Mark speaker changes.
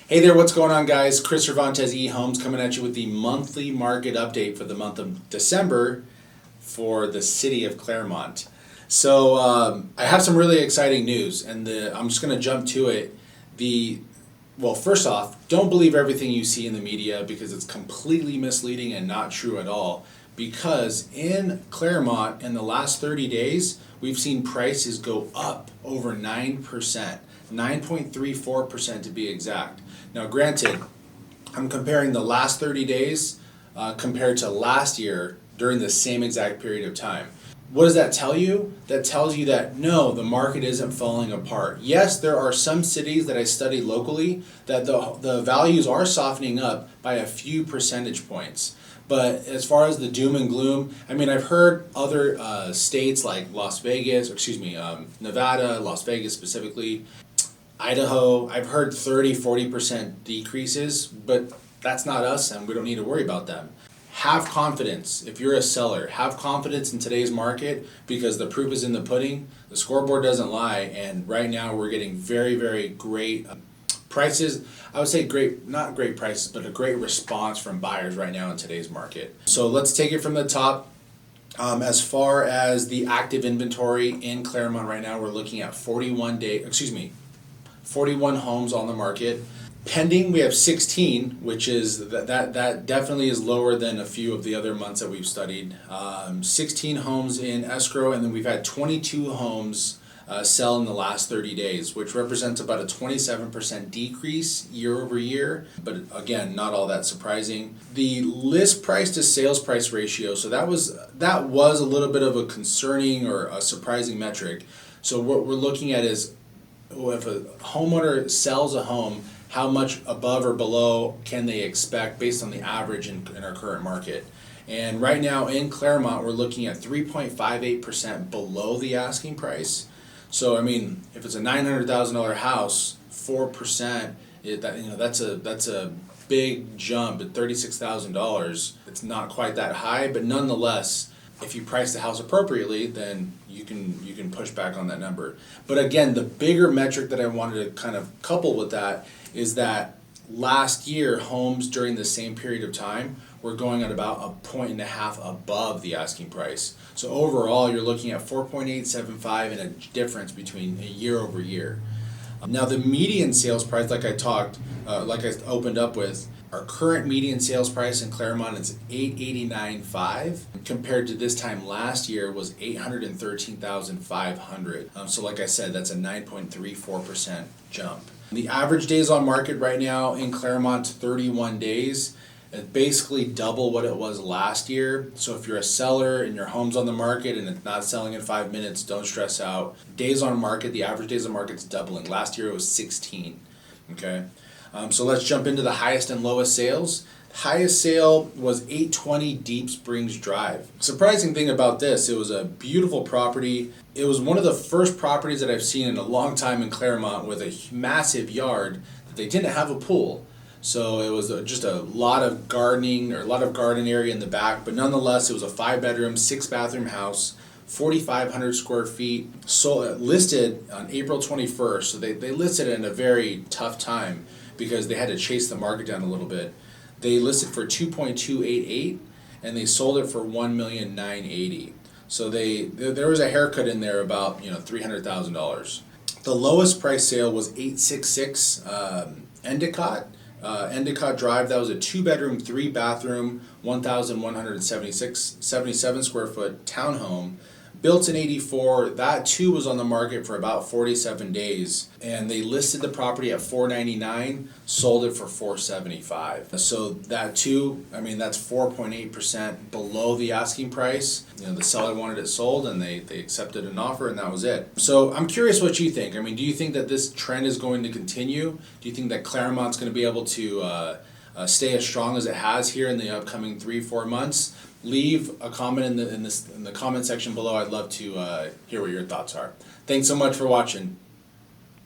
Speaker 1: Hey there, what's going on, guys? Chris Cervantez eHomes coming at you with the monthly market update for the month of December for the city of Claremont. I have some really exciting news, and I'm just going to jump to it. First off, don't believe everything you see in the media because it's completely misleading and not true at all. Because in Claremont, in the last 30 days, we've seen prices go up over 9%, 9.34% to be exact. Now, granted, I'm comparing the last 30 days compared to last year during the same exact period of time. What does that tell you? That tells you that no, the market isn't falling apart. Yes, there are some cities that I study locally that the values are softening up by a few percentage points. But as far as the doom and gloom, I mean, I've heard other states like Nevada, Las Vegas specifically, Idaho, I've heard 30-40% decreases, but that's not us and we don't need to worry about them. Have confidence. If you're a seller, have confidence in today's market because the proof is in the pudding. The scoreboard doesn't lie, and right now we're getting very, very great prices. I would say great, not great prices, but a great response from buyers right now in today's market. So let's take it from the top. As far as the active inventory in Claremont right now, we're looking at 41 homes on the market. Pending, we have 16, which is that definitely is lower than a few of the other months that we've studied. 16 homes in escrow, and then we've had 22 homes sell in the last 30 days, which represents about a 27% decrease year over year. But again, not all that surprising. The list price to sales price ratio, so that was a little bit of a concerning or a surprising metric. So what we're looking at is if a homeowner sells a home, how much above or below can they expect based on the average in our current market? And right now in Claremont, we're looking at 3.58% below the asking price. So I mean, if it's a $900,000 house, 4%, that's a big jump at $36,000. It's not quite that high, but nonetheless, if you price the house appropriately, then you can push back on that number. But again, the bigger metric that I wanted to kind of couple with that is that last year, homes during the same period of time were going at about 1.5 points above the asking price. So overall, you're looking at 4.875 and a difference between a year over year. Now the median sales price, like I opened up with, our current median sales price in Claremont is $889,500 compared to this time last year was $813,500. So like I said, that's a 9.34% jump. The average days on market right now in Claremont, 31 days. It's basically double what it was last year. So if you're a seller and your home's on the market and it's not selling in 5 minutes, don't stress out. Days on market, the average days on market is doubling. Last year it was 16. Okay. So let's jump into the highest and lowest sales. Highest sale was 820 Deep Springs Drive. Surprising thing about this, it was a beautiful property. It was one of the first properties that I've seen in a long time in Claremont with a massive yard that they didn't have a pool. So it was just a lot of garden area in the back, but nonetheless it was a 5-bedroom, 6-bathroom house, 4,500 square feet, listed on April 21st. So they listed it in a very tough time because they had to chase the market down a little bit. They listed for $2.288 and they sold it for $1,980,000. So there was a haircut in there about $300,000. The lowest price sale was 866 Endicott Drive. That was a 2-bedroom, 3-bathroom, 1,177 square foot townhome. Built in '84, that too was on the market for about 47 days, and they listed the property at $499, sold it for $475. So that too, I mean, that's 4.8% below the asking price. The seller wanted it sold, and they accepted an offer, and that was it. So I'm curious what you think. I mean, do you think that this trend is going to continue? Do you think that Claremont's going to be able to stay as strong as it has here in the upcoming 3-4 months? Leave a comment in the comment section below. I'd love to hear what your thoughts are. Thanks so much for watching.